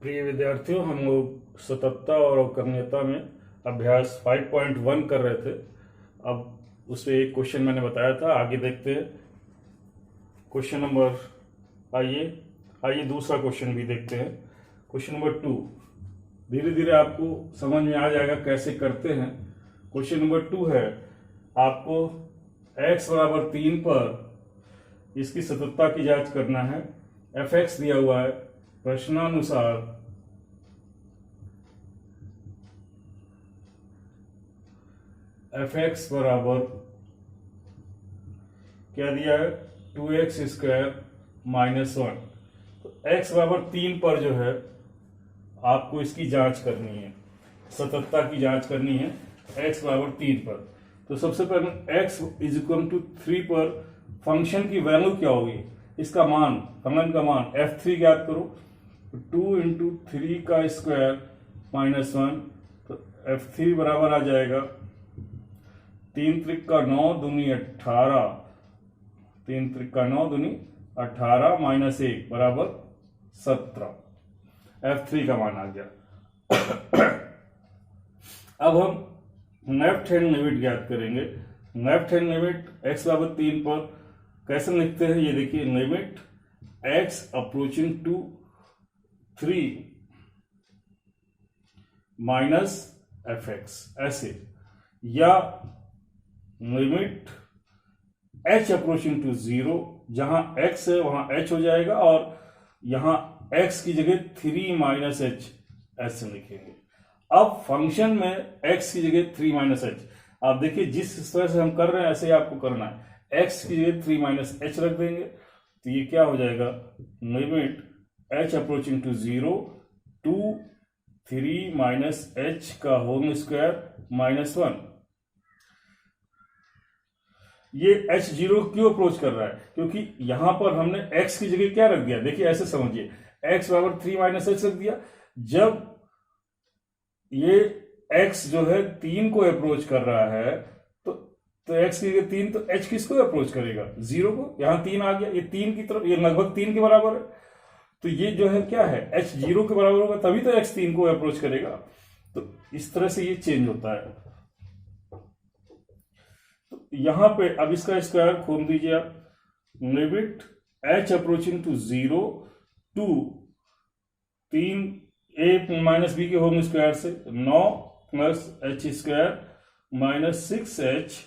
प्रिय विद्यार्थियों, हम लोग सततता और अवकरणीयता में अभ्यास 5.1 कर रहे थे। अब उसमें एक क्वेश्चन मैंने बताया था, आगे देखते हैं क्वेश्चन नंबर। आइए दूसरा क्वेश्चन भी देखते हैं। क्वेश्चन नंबर 2 धीरे धीरे आपको समझ में आ जाएगा कैसे करते हैं। क्वेश्चन नंबर 2 है, आपको x बराबर 3 पर इसकी सततता की जांच करना है। fx दिया हुआ है, प्रश्नानुसार fx बराबर क्या दिया है, 2x स्क्वायर माइनस 1। तो x बराबर 3 पर जो है आपको इसकी जांच करनी है, सततता की जांच करनी है x बराबर 3 पर। तो सबसे पहले x इज इक्वल टू 3 पर फंक्शन की वैल्यू क्या होगी, इसका मान, फंक्शन का मान f3 ज्ञात करो। 2 इंटू 3 का स्क्वायर माइनस 1, तो f3 बराबर आ जाएगा 3 त्रिक का 9 दूनी 18, 3 त्रिक का 9 दूनी 18 माइनस 1 बराबर 17। f3 का मान आ गया। अब हम लेफ्ट हैंड लिमिट ज्ञात करेंगे। लेफ्ट हैंड लिमिट x बराबर 3 पर कैसे लिखते हैं, ये देखिए, limit x approaching to 3 minus fx, ऐसे, या लिमिट h अप्रोचिंग टू 0, जहां x है वहां h हो जाएगा और यहां x की जगह 3 माइनस h ऐसे लिखेंगे। अब फंक्शन में x की जगह 3 माइनस h, आप देखिए जिस तरह से हम कर रहे हैं ऐसे ही आपको करना है। x की जगह 3 माइनस h रख देंगे तो ये क्या हो जाएगा, limit h approaching to 0 to 3 minus h का होल स्क्वायर माइनस 1। ये h0 क्यों अप्रोच कर रहा है, क्योंकि यहां पर हमने x की जगह क्या रख दिया, देखिए ऐसे समझिए, x बराबर 3 माइनस h रख दिया। जब ये x जो है 3 को अप्रोच कर रहा है तो x की जगह 3, तो h किसको अप्रोच करेगा, 0 को। यहां 3 आ गया, ये 3 की तरफ, ये लगभग 3 के बराबर है, तो ये जो है क्या है, h 0 के बराबर होगा तभी तो x 3 को अप्रोच करेगा। तो इस तरह से ये चेंज होता है। तो यहां पे अब इसका स्क्वायर खोल दीजिए आप, limit h approaching to 0 to 3 a minus B के होल स्क्वायर से 9 plus h square minus 6h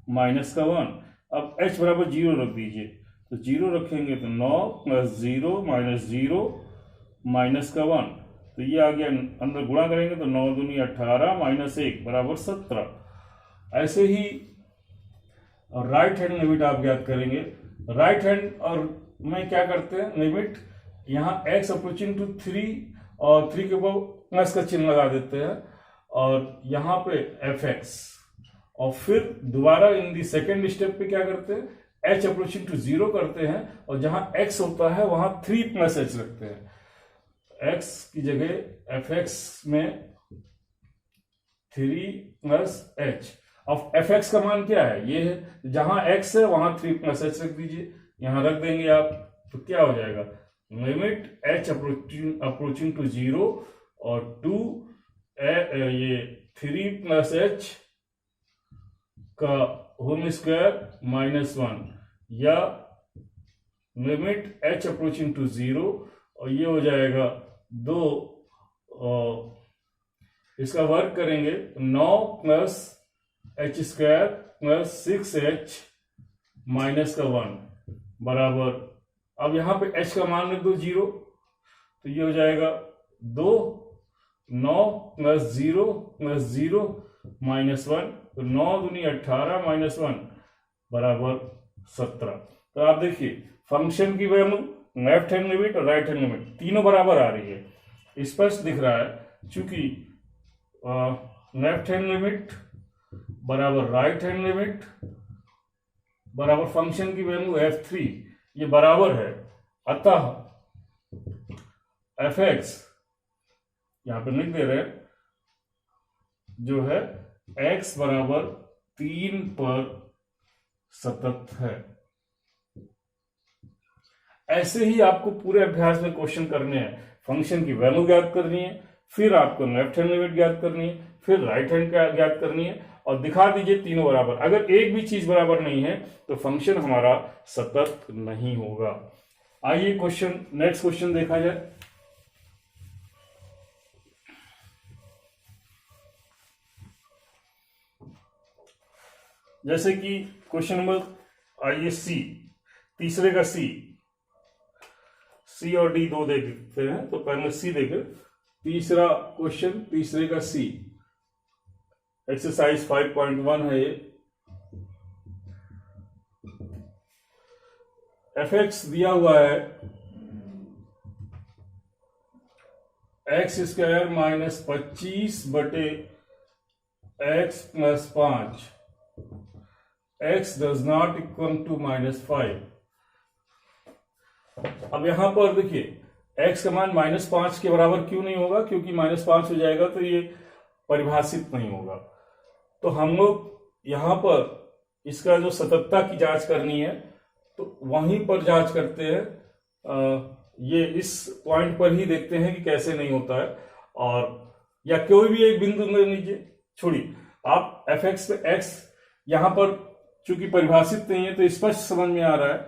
minus का 1। अब h बराबर 0 रख दीजिए, तो 0 रखेंगे तो 9 प्लस 0 माइनस 0 माइनस का 1, तो ये आ गया, अंदर गुणा करेंगे तो 9 दूनी 18 माइनस 1 बराबर 17। ऐसे ही राइट हैंड लिमिट आप ज्ञात करेंगे। राइट हैंड और में क्या करते हैं, लिमिट यहाँ x अप्रोचिंग टू 3 और 3 के ऊपर प्लस का चिन्ह लगा देते हैं और यहाँ पे fx, और फिर दोबारा इन दी सेकेंड स्टेप पे क्या करते हैं, h अप्रोचिंग टू 0 करते हैं और जहां x होता है वहां 3 प्लस h रखते हैं। x की जगह fx में 3 प्लस h। अब fx का मान क्या है, ये है, जहां x है वहां 3 प्लस h रख दीजिए, यहां रख देंगे आप, तो क्या हो जाएगा, लिमिट h अप्रोचिंग टू 0 और 2 ये 3 प्लस h का होल स्क्वायर माइनस 1, या लिमिट h अप्रोचिंग टू 0 और ये हो जाएगा 2, इसका वर्क करेंगे 9 plus h square plus 6h minus का 1 बराबर, अब यहां पे h का मान रख दो 0, तो ये हो जाएगा 2, 9 प्लस 0 प्लस 0 माइनस 1, तो 9 दूनी 18 माइनस 1 बराबर 17। तो आप देखिए फंक्शन की वैल्यू लेफ्ट हैंड लिमिट और राइट हैंड लिमिट तीनों बराबर आ रही है, स्पष्ट दिख रहा है, चूंकि लेफ्ट हैंड लिमिट बराबर राइट हैंड लिमिट बराबर फंक्शन की वैल्यू f3, ये बराबर है, अतः fx यहां पर लिख दे रहे हैं जो है x बराबर 3 पर सतत है। ऐसे ही आपको पूरे अभ्यास में क्वेश्चन करने हैं। फंक्शन की वैल्यू ज्ञात करनी है, फिर आपको लेफ्ट हैंड लिमिट ज्ञात करनी है, फिर राइट हैंड ज्ञात करनी है और दिखा दीजिए तीनों बराबर। अगर एक भी चीज बराबर नहीं है तो फंक्शन हमारा सतत नहीं होगा। आइए क्वेश्चन, नेक्स्ट क्वेश्चन देखा जाए। जैसे कि क्वेश्चन नंबर आइए सी, तीसरे का सी और डी दो देखते हैं, तो पहले सी देखें। तीसरा क्वेश्चन, तीसरे का सी, एक्सरसाइज 5.1 है ये। एफ एक्स दिया हुआ है एक्स स्क्वायर माइनस 25 बटे X plus 5, X does not equal to -5। अब यहां पर देखिए x का मान -5 के बराबर क्यों नहीं होगा, क्योंकि -5 हो जाएगा तो ये परिभाषित नहीं होगा। तो हम लोग यहां पर इसका जो सततता की जांच करनी है तो वहीं पर जांच करते हैं। ये इस पॉइंट पर ही देखते हैं कि कैसे नहीं होता है, और या कोई भी एक बिंदु ले लीजिए, छोड़िए आप एफ एक्स पे एक्स यहां पर चूंकि परिभाषित नहीं है तो स्पष्ट समझ में आ रहा है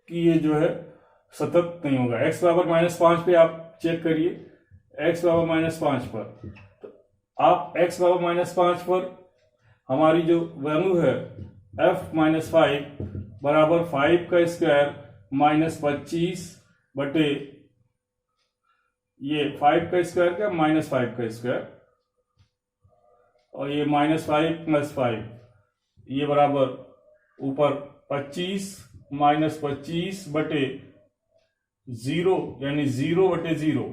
कि ये जो है सतत नहीं होगा। x बराबर -5 पे आप चेक करिए, x बराबर -5 पर, तो आप x बराबर -5 पर हमारी जो वैल्यू है f -5 बराबर 5 का स्क्वायर -25 बटे ये 5 का स्क्वायर क्या -5 का स्क्वायर, और ये -5 + 5, ये बराबर ऊपर 25 -25 बटे 0 यानी 0/0,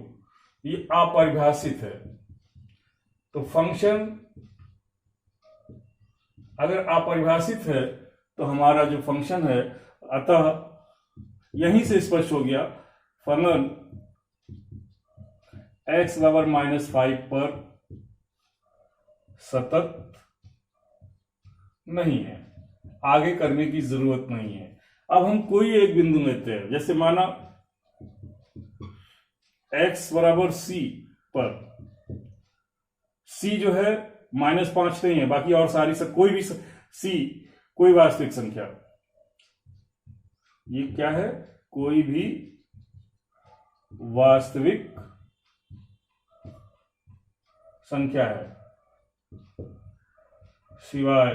ये अपरिभाषित है। तो फंक्शन अगर अपरिभाषित है तो हमारा जो फंक्शन है, अतः यहीं से स्पष्ट हो गया फलन x बराबर -5 पर सतत नहीं है, आगे करने की जरूरत नहीं है। अब हम कोई एक बिंदु लेते हैं, जैसे माना x बराबर c पर, c जो है -5 नहीं है, बाकी और सारी सब कोई भी c कोई वास्तविक संख्या, ये क्या है, कोई भी वास्तविक संख्या है सिवाय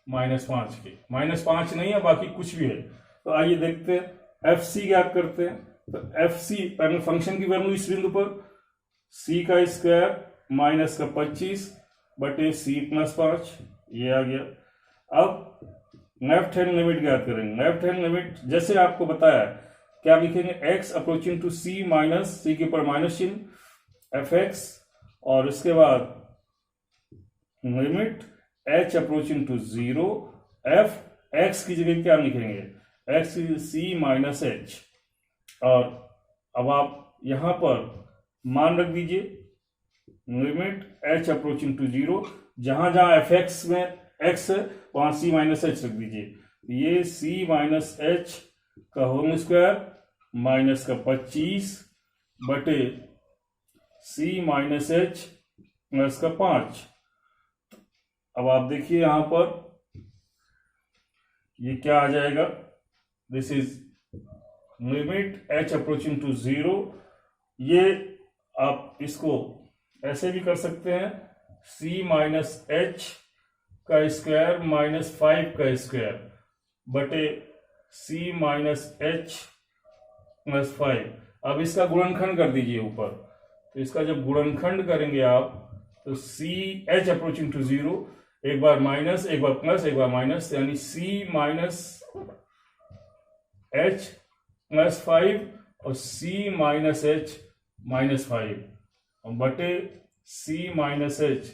-5 के। -5 नहीं है, बाकी कुछ भी है। तो आइए देखते हैं, एफ सी ज्ञात करते हैं। तो एफ सी पहले फंक्शन की वैल्यू इस बिंदु पर c का स्क्वायर माइनस का 25 बटे c + 5, ये आ गया। अब लेफ्ट हैंड लिमिट ज्ञात करेंगे। लेफ्ट हैंड लिमिट जैसे आपको बताया, क्या लिखेंगे, x approaching to c minus c के ऊपर माइनस चिन्ह एफ एक्स, और इसके बाद limit h approaching to 0 f x की जगह क्या लिखेंगे, x c माइनस h, और अब आप यहां पर मान रख दीजिए लिमिट h अप्रोचिंग टू 0, जहां जहां एफ एक्स में x है वहां c माइनस h रख दीजिए। ये c माइनस h का होल स्क्वायर माइनस का 25 बटे c माइनस h प्लस का 5। अब आप देखिए यहां पर ये क्या आ जाएगा, this is limit h approaching to 0। ये आप इसको ऐसे भी कर सकते हैं, c माइनस h का स्क्वायर माइनस 5 का स्क्वायर बटे c माइनस h प्लस 5। अब इसका गुणनखंड कर दीजिए ऊपर, तो इसका जब गुणनखंड करेंगे आप तो c h अप्रोचिंग टू 0, एक बार माइनस एक बार प्लस एक बार माइनस, यानी c माइनस h प्लस 5 और c माइनस h माइनस 5 बटे c माइनस h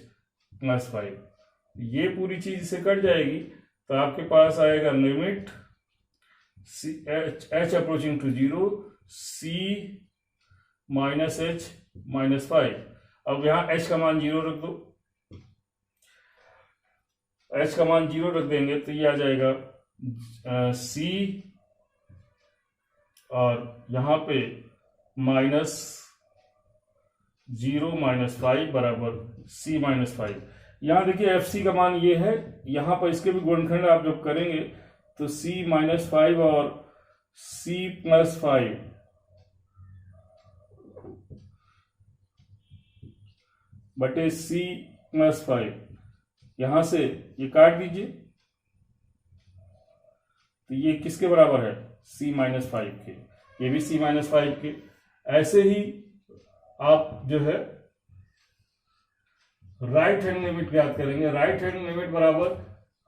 प्लस 5। ये पूरी चीज से कट जाएगी तो आपके पास आएगा limit h approaching to 0 c minus h minus 5। अब यहां h का मान 0 रख दो, h का मान 0 रख देंगे तो ये आ जाएगा c, और यहां पे माइनस 0-5 बराबर c-5। यहां देखिए एफ सी का मान ये है, यहां पर इसके भी गुणनखंड आप जब करेंगे तो c-5 और c+5 बटे c+5, यहां से ये काट दीजिए तो ये किसके बराबर है, c-5 के, ये भी c-5 के। ऐसे ही आप जो है राइट हैंड लिमिट ज्ञात करेंगे। राइट हैंड लिमिट बराबर,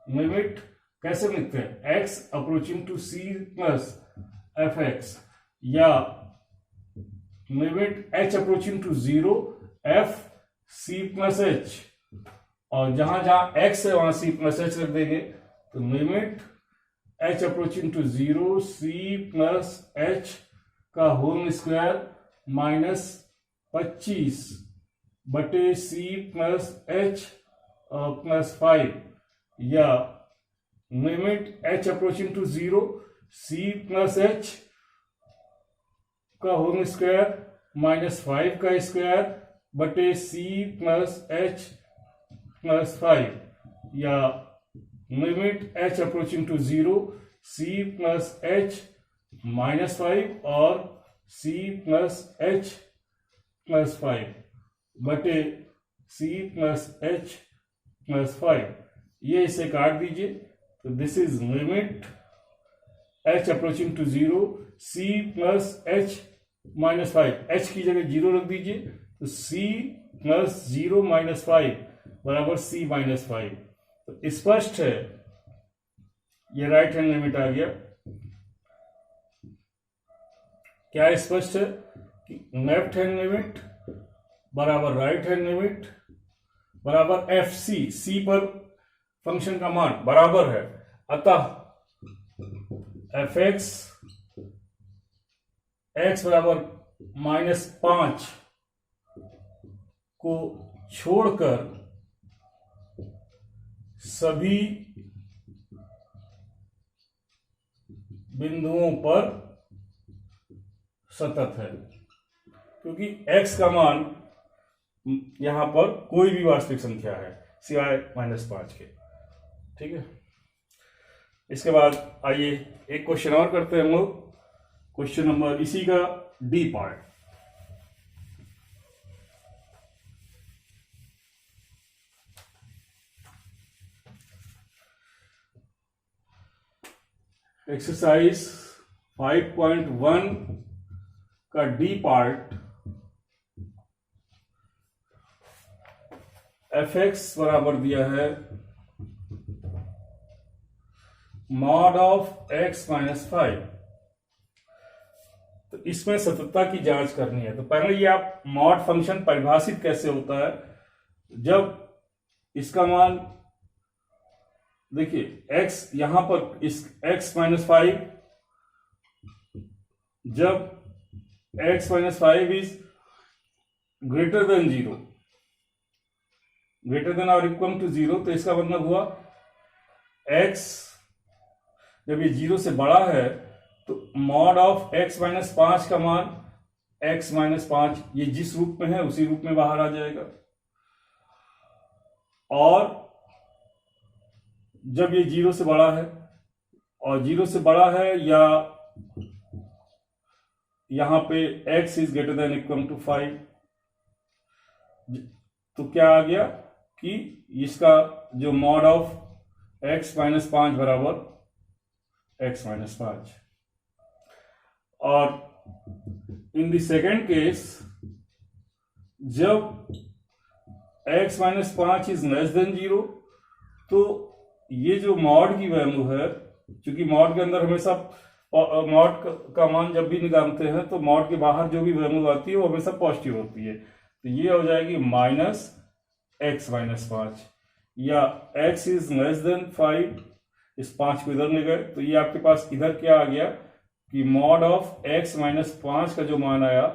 लिमिट कैसे लिखते हैं, x approaching to c plus F X, या limit h approaching to 0 f c plus H, और जहां जहां x है वहां c प्लस एच रख देंगे, तो limit h approaching to 0 c plus H का होल स्क्वायर -25 बटे c प्लस एच प्लस 5, या limit h approaching to 0 c plus H का होल स्क्वायर -5 का स्क्वायर बटे c प्लस एच प्लस 5, या limit h approaching to 0 c plus H -5 और c plus H plus 5 बटे c plus H plus 5। ये इसे काट दीजिए तो this is limit h approaching to 0 c plus H -5, h की जगह 0 रख दीजिए तो c प्लस 0-5 बराबर c-5। तो स्पष्ट है, ये राइट हैंड लिमिट आ गया। क्या स्पष्ट है कि लेफ्ट हैंड लिमिट बराबर राइट हैंड लिमिट बराबर एफ सी, सी पर फंक्शन का मान बराबर है, अतः एफ एक्स एक्स बराबर -5 को छोड़कर सभी बिंदुओं पर सतत है, क्योंकि x का मान यहां पर कोई भी वास्तविक संख्या है सिवाय -5 के। ठीक है, इसके बाद आइए एक क्वेश्चन और करते हैं हम लोग, क्वेश्चन नंबर इसी का डी पार्ट। एक्सरसाइज 5.1 का डी पार्ट, एफ एक्स बराबर दिया है मॉड ऑफ x -5। तो इसमें सततता की जांच करनी है। तो पहले ये आप मॉड फंक्शन परिभाषित कैसे होता है, जब इसका मान देखिए x यहां पर इस x -5, जब x -5 is greater then 0, greater than और इक्वल टू 0, तो इसका मतलब हुआ x जब ये 0 से बड़ा है तो मॉड ऑफ x -5 का मान x -5 ये जिस रूप में है उसी रूप में बाहर आ जाएगा, और जब ये 0 से बड़ा है, और 0 से बड़ा है या यहां पे x is greater than equal to 5, तो क्या आ गया कि इसका जो मॉड ऑफ x -5 बराबर x -5। और इन द सेकेंड केस, जब x -5 इज लेस देन 0, तो ये जो मॉड की वैल्यू है, क्योंकि मॉड के अंदर हमेशा मॉड का मान जब भी निकालते हैं तो मॉड के बाहर जो भी वैल्यू आती है वो हमेशा पॉजिटिव होती है, तो ये हो जाएगी -x -5, या x इज लेस देन 5, इस 5 को इधर ले गए तो ये आपके पास इधर क्या आ गया कि मॉड ऑफ x -5 का जो मान आया,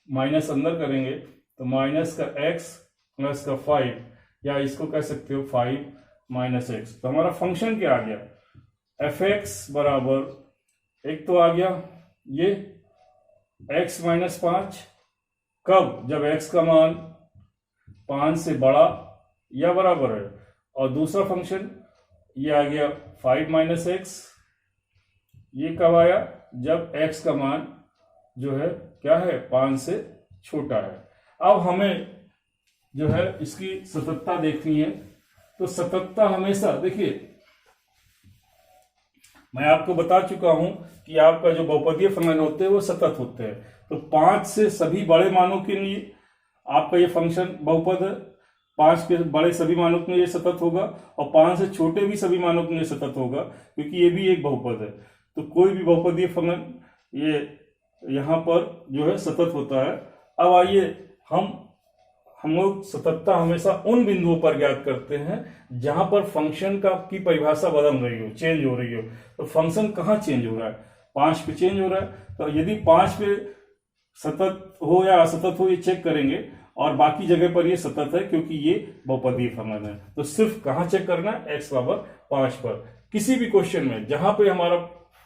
माइनस अंदर करेंगे तो माइनस का x प्लस का 5, या इसको कह सकते हो 5 - x। तो हमारा फंक्शन क्या आ गया, एफ एक्स बराबर, एक तो आ गया ये x माइनस 5, कब? जब x का मान 5 से बड़ा या बराबर है। और दूसरा फंक्शन ये आ गया 5 माइनस एक्स, ये कब आया? जब x का मान जो है क्या है? 5 से छोटा है। अब हमें जो है इसकी सततता देखनी है। तो सततता हमेशा, देखिए मैं आपको बता चुका हूं कि आपका जो बहुपदीय फंक्शन होते हैं वो सतत होते हैं। तो 5 से सभी बड़े मानों के लिए आपका ये फंक्शन बहुपद है, 5 के बड़े सभी मानों के लिए सतत होगा, और 5 से छोटे भी सभी मानों के लिए सतत होगा, क्योंकि ये भी एक बहुपद है। तो कोई भी बहुपदीय फंक्शन ये यहाँ पर जो है सतत होता है। अब आइए हम लोग सततता हमेशा उन बिंदुओं पर ज्ञात करते हैं जहां पर फंक्शन की परिभाषा बदल रही हो, चेंज हो रही हो। तो फंक्शन कहाँ चेंज हो रहा है? 5 पे चेंज हो रहा है। तो यदि 5 पे सतत हो या असतत हो ये चेक करेंगे, और बाकी जगह पर ये सतत है क्योंकि ये बहुपदीय फंक्शन है। तो सिर्फ कहाँ चेक करना है? x बराबर 5 पर। किसी भी क्वेश्चन में जहां पे हमारा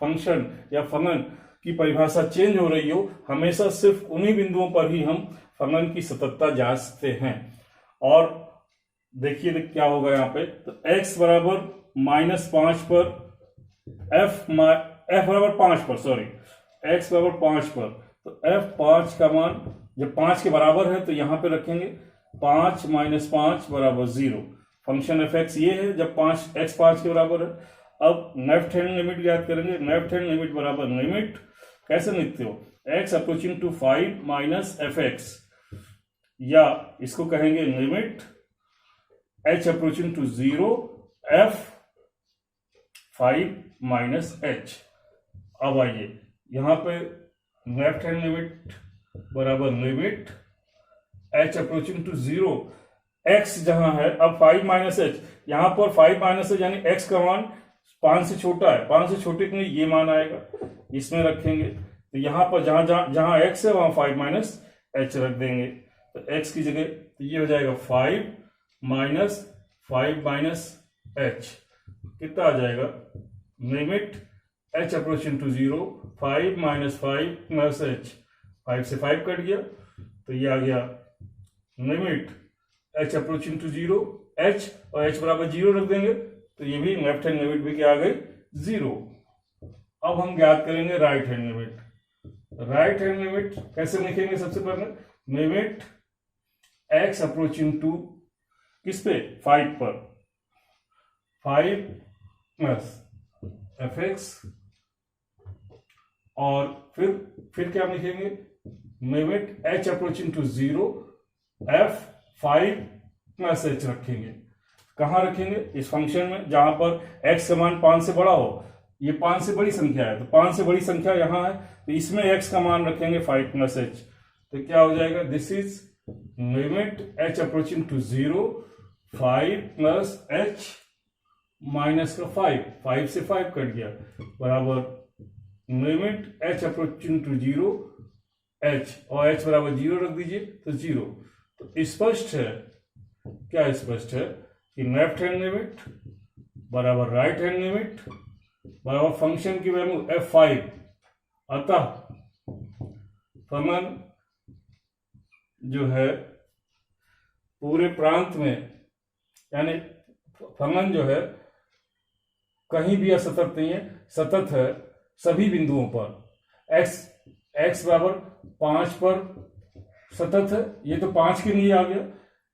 फंक्शन या फंक्शन की परिभाषा चेंज हो रही हो, हमेशा सिर्फ उन्हीं बिंदुओं पर ही हम फंक्शन की सततता जांचते हैं। और देखिए क्या होगा यहाँ पे। तो x बराबर -5 पर f बराबर 5 पर, सॉरी x बराबर 5 पर, तो f5 का मान जब 5 के बराबर है तो यहां पे रखेंगे 5 - 5 बराबर 0। फंक्शन fx ये है जब x 5 के बराबर है। अब लेफ्ट हैंड लिमिट ज्ञात करेंगे। लेफ्ट हैंड लिमिट बराबर लिमिट कैसे लिखते हो? x approaching to 5 minus fx, या इसको कहेंगे limit h approaching to 0 f 5 minus h। अब आइए यहां पे लेफ्ट हैंड लिमिट बराबर limit h approaching to 0 x जहां है, अब 5 माइनस h, यहां पर 5 माइनस h यानी x का मान 5 से छोटा है, 5 से छोटे के लिए ये मान आएगा, इसमें रखेंगे। तो यहां पर जहां x है वहां 5 माइनस h रख देंगे। तो x की जगह तो ये हो जाएगा 5 माइनस h, कितना आ जाएगा? Limit h approaching to 0 5 minus 5 plus h, 5 से 5 कट गया तो ये आ गया limit h approaching to 0 h, और h बराबर 0 रख देंगे तो ये भी लेफ्ट हैंड लिमिट भी क्या आ गई? 0। अब हम ज्ञात करेंगे right hand limit. Right hand limit कैसे लिखेंगे? सबसे पहले लिमिट x अप्रोचिंग टू किस पे? 5 पर, 5 प्लस fx, और फिर क्या लिखेंगे? Limit h approaching to 0 f 5 plus h रखेंगे। कहां रखेंगे? इस फंक्शन में जहां पर x का मान 5 से बड़ा हो। ये 5 से बड़ी संख्या है तो 5 से बड़ी संख्या यहां है, तो इसमें x का मान रखेंगे 5 प्लस h। तो क्या हो जाएगा? This is limit h approaching to 0 5 plus h minus का 5 से 5 कट गया, बराबर limit h approaching to 0 h, और h बराबर 0 रख दीजिए तो 0। तो स्पष्ट है, क्या स्पष्ट है कि लेफ्ट हैंड लिमिट बराबर राइट हैंड लिमिट बराबर फंक्शन की वैल्यू f5। अतः फंक्शन जो है पूरे प्रांत में, यानी फंक्शन जो है कहीं भी असतत नहीं है, सतत है सभी बिंदुओं पर। x बराबर 5 पर सतत है, ये तो 5 के लिए आ गया,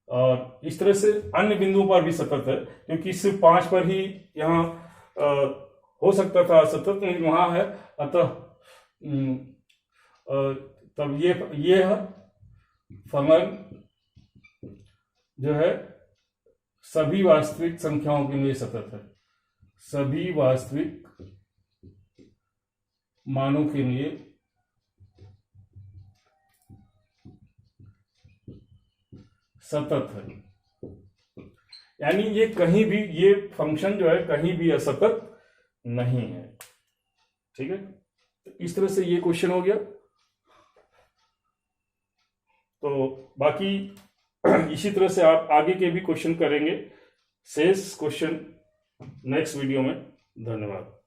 और इस तरह से अन्य बिंदुओं पर भी सतत है, क्योंकि सिर्फ 5 पर ही यहाँ हो सकता था सतत, नहीं वहां है। अतः तब ये फंक्शन जो है सभी वास्तविक संख्याओं के लिए सतत है, सभी वास्तविक मानों के लिए सतत है। यानी ये कहीं भी, ये फंक्शन जो है कहीं भी असतत नहीं है। ठीक है, तो इस तरह से ये क्वेश्चन हो गया। तो बाकी इसी तरह से आप आगे के भी क्वेश्चन करेंगे, शेष क्वेश्चन नेक्स्ट वीडियो में। धन्यवाद।